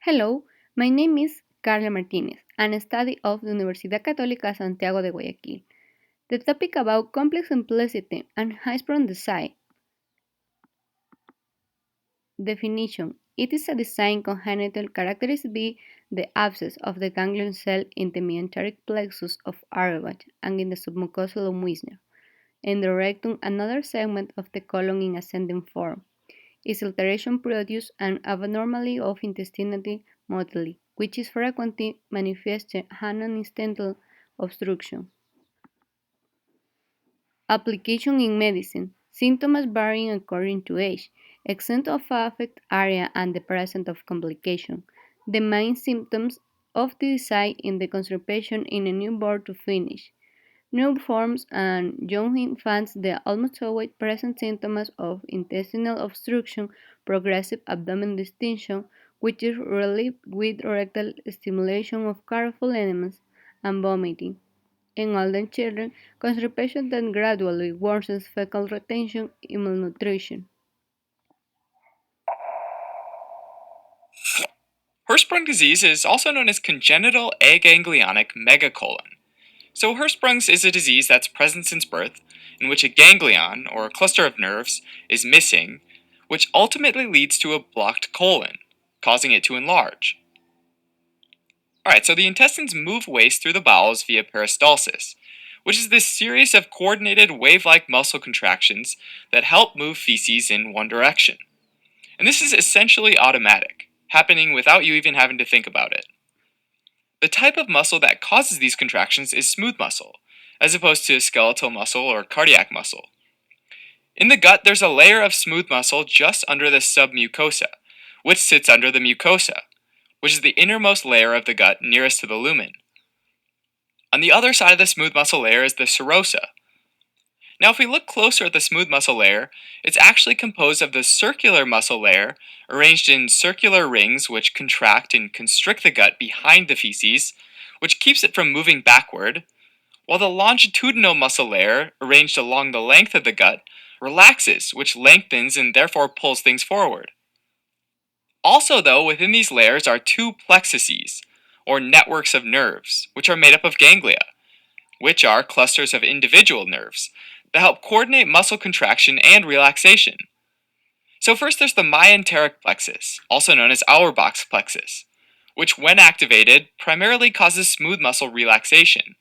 Hello, my name is Carla Martinez, and I study of the Universidad Católica Santiago de Guayaquil. The topic about complex simplicity and Hirschsprung design. Definition: it is a design congenital characterized by the absence of the ganglion cell in the mesenteric plexus of Auerbach and in the submucosal of Meissner. In the rectum, another segment of the colon in ascending form. Its alteration produces an abnormality of intestinal motility, which is frequently manifested as an incidental obstruction. Application in medicine. Symptoms vary according to age, extent of affected area, and the presence of complication. The main symptoms of the disease in the constipation in a newborn to finish. New forms and young infants they almost always present symptoms of intestinal obstruction, progressive abdomen distension, which is relieved with rectal stimulation of careful enemas, and vomiting. In older children, constipation then gradually worsens fecal retention and malnutrition. Hirschsprung disease is also known as congenital aganglionic megacolon. So Hirschsprung's is a disease that's present since birth, in which a ganglion, or a cluster of nerves, is missing, which ultimately leads to a blocked colon, causing it to enlarge. Alright, so the intestines move waste through the bowels via peristalsis, which is this series of coordinated wave-like muscle contractions that help move feces in one direction. And this is essentially automatic, happening without you even having to think about it. The type of muscle that causes these contractions is smooth muscle, as opposed to skeletal muscle or cardiac muscle. In the gut, there's a layer of smooth muscle just under the submucosa, which sits under the mucosa, which is the innermost layer of the gut nearest to the lumen. On the other side of the smooth muscle layer is the serosa. Now, if we look closer at the smooth muscle layer, it's actually composed of the circular muscle layer, arranged in circular rings which contract and constrict the gut behind the feces, which keeps it from moving backward, while the longitudinal muscle layer, arranged along the length of the gut, relaxes, which lengthens and therefore pulls things forward. Also, though, within these layers are two plexuses, or networks of nerves, which are made up of ganglia, which are clusters of individual nerves that help coordinate muscle contraction and relaxation. So first there's the myenteric plexus, also known as Auerbach's plexus, which when activated primarily causes smooth muscle relaxation.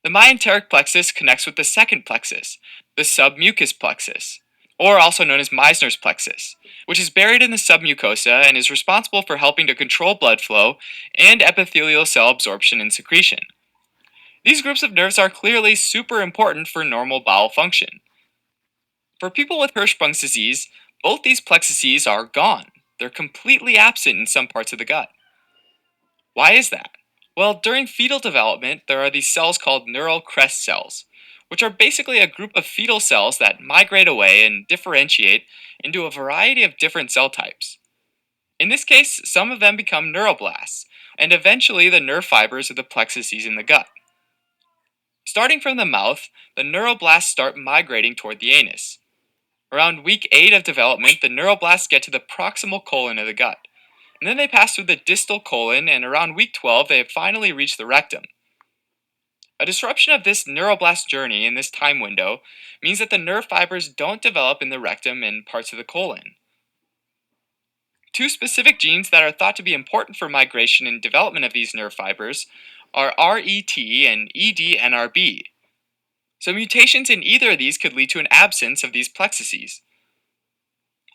The myenteric plexus connects with the second plexus, the submucous plexus, or also known as Meissner's plexus, which is buried in the submucosa and is responsible for helping to control blood flow and epithelial cell absorption and secretion. These groups of nerves are clearly super important for normal bowel function. For people with Hirschsprung's disease, both these plexuses are gone. They're completely absent in some parts of the gut. Why is that? Well, during fetal development, there are these cells called neural crest cells, which are basically a group of fetal cells that migrate away and differentiate into a variety of different cell types. In this case, some of them become neuroblasts, and eventually the nerve fibers of the plexuses in the gut. Starting from the mouth, the neuroblasts start migrating toward the anus. Around week 8 of development, the neuroblasts get to the proximal colon of the gut, and then they pass through the distal colon, and around week 12, they have finally reached the rectum. A disruption of this neuroblast journey in this time window means that the nerve fibers don't develop in the rectum and parts of the colon. Two specific genes that are thought to be important for migration and development of these nerve fibers are RET and EDNRB. So mutations in either of these could lead to an absence of these plexuses.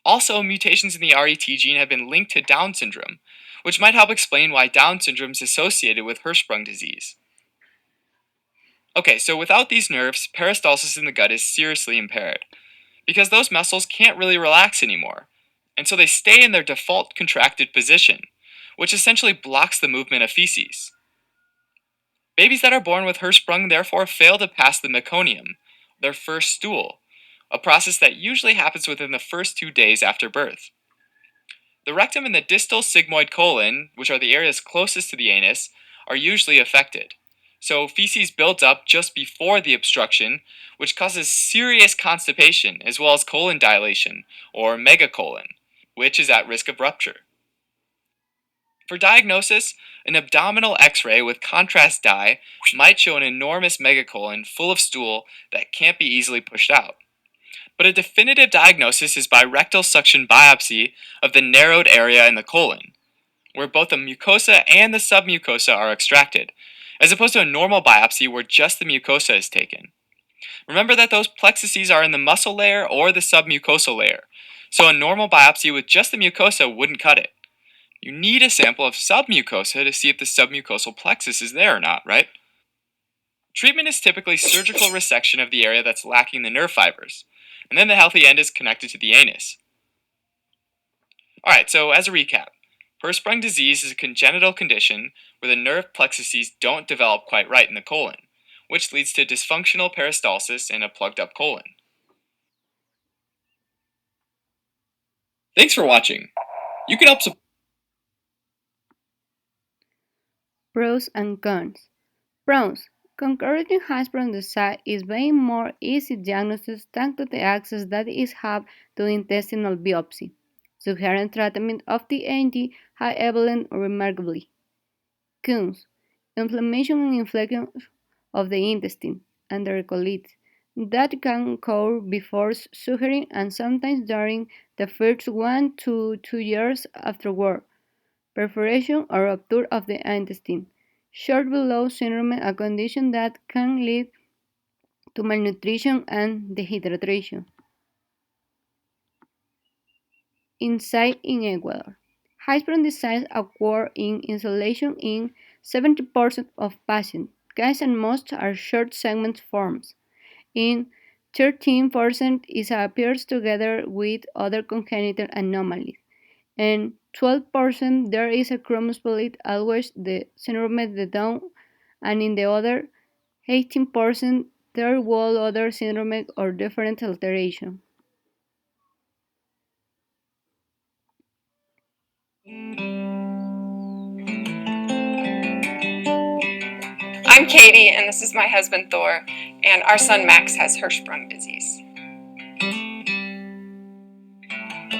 Also, mutations in the RET gene have been linked to Down syndrome, which might help explain why Down syndrome is associated with Hirschsprung disease. Okay, so without these nerves, peristalsis in the gut is seriously impaired, because those muscles can't really relax anymore, and so they stay in their default contracted position, which essentially blocks the movement of feces. Babies that are born with Hirschsprung therefore fail to pass the meconium, their first stool, a process that usually happens within the first 2 days after birth. The rectum and the distal sigmoid colon, which are the areas closest to the anus, are usually affected. So feces builds up just before the obstruction, which causes serious constipation as well as colon dilation, or megacolon, which is at risk of rupture. For diagnosis, an abdominal x-ray with contrast dye might show an enormous megacolon full of stool that can't be easily pushed out. But a definitive diagnosis is by rectal suction biopsy of the narrowed area in the colon, where both the mucosa and the submucosa are extracted, as opposed to a normal biopsy where just the mucosa is taken. Remember that those plexuses are in the muscle layer or the submucosal layer, so a normal biopsy with just the mucosa wouldn't cut it. You need a sample of submucosa to see if the submucosal plexus is there or not, right? Treatment is typically surgical resection of the area that's lacking the nerve fibers, and then the healthy end is connected to the anus. Alright, so as a recap, Hirschsprung disease is a congenital condition where the nerve plexuses don't develop quite right in the colon, which leads to dysfunctional peristalsis and a plugged up colon. Thanks for watching. You can help support. Pros and cons. Pros. Concurrent Hirschsprung disease is way more easy diagnosis thanks to the access that is have to intestinal biopsy. Suggested treatment of the NT have evolved remarkably. Cons. Inflammation and infection of the intestine and the colitis that can occur before surgery and sometimes during the first 1 to 2 years afterward. Perforation or rupture of the intestine. Short bowel syndrome, a condition that can lead to malnutrition and dehydration. Insight in Ecuador. Hirschsprung disease occurs in isolation in 70% of patients. Cases and most are short segment forms. In 13% it appears together with other congenital anomalies. In 12% there is a chromospolit always the syndrome de Down, and in the other 18% there were other syndrome or different alteration. I'm Katie, and this is my husband Thor, and our son Max has Hirschsprung disease.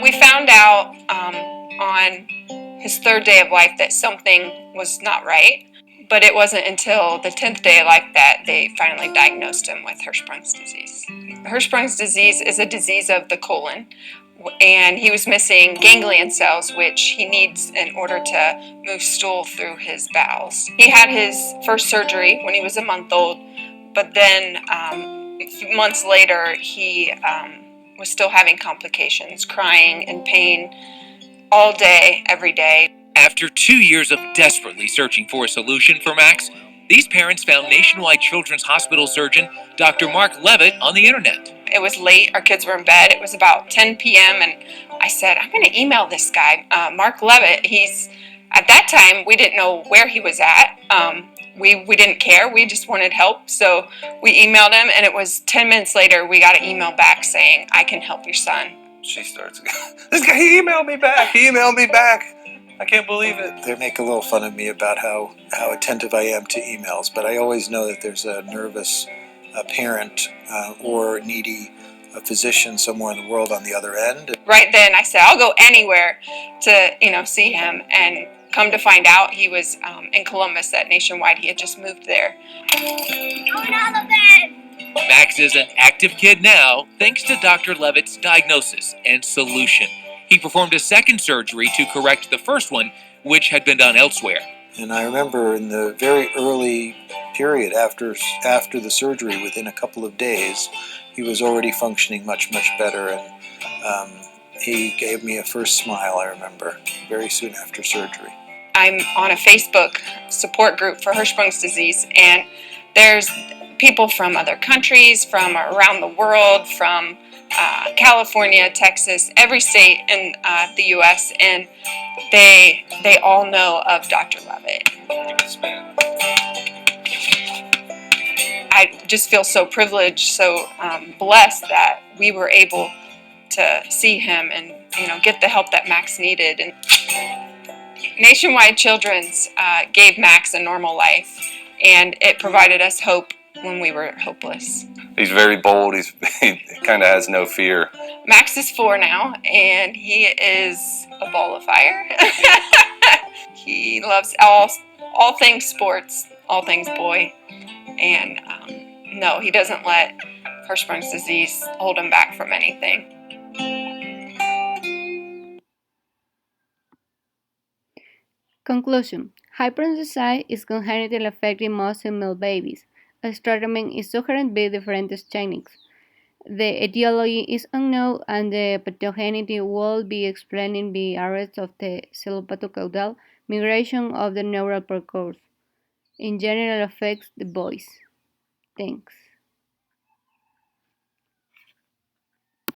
We found out on his third day of life that something was not right, but it wasn't until the 10th day of life that they finally diagnosed him with Hirschsprung's disease. Hirschsprung's disease is a disease of the colon, and he was missing ganglion cells, which he needs in order to move stool through his bowels. He had his first surgery when he was a month old, but then a few months later he was still having complications, crying and pain all day, every day. After 2 years of desperately searching for a solution for Max, these parents found Nationwide Children's Hospital surgeon Dr. Mark Levitt on the internet. It was late, our kids were in bed, it was about 10 p.m. and I said, I'm going to email this guy, Mark Levitt. At that time, we didn't know where he was at. We didn't care, we just wanted help. So we emailed him, and it was 10 minutes later, we got an email back saying, I can help your son. She starts, this guy, he emailed me back. I can't believe it. They make a little fun of me about how attentive I am to emails, but I always know that there's a nervous parent or needy physician somewhere in the world on the other end. Right then I said, I'll go anywhere to see him, and come to find out he was in Columbus at Nationwide. He had just moved there. Max is an active kid now, thanks to Dr. Levitt's diagnosis and solution. He performed a second surgery to correct the first one, which had been done elsewhere. And I remember in the very early period after the surgery, within a couple of days, he was already functioning much better, and he gave me a first smile, I remember, very soon after surgery. I'm on a Facebook support group for Hirschsprung's disease, and there's people from other countries, from around the world, from California, Texas, every state in the U.S., and they all know of Dr. Levitt. I just feel so privileged, so blessed that we were able to see him and get the help that Max needed. And Nationwide Children's gave Max a normal life, and it provided us hope when we were hopeless. He's very bold. He kind of has no fear. Max is 4 now, and he is a ball of fire. He loves all things sports, all things boy, and no, he doesn't let Hirschsprung's disease hold him back from anything. Conclusion. Hyperonsis is congenital affecting most female babies. A treatment is suggested by different techniques. The etiology is unknown and the pathogeneity will be explained by arrest of the cephalocaudal migration of the neural precursor. In general affects the boys. Thanks.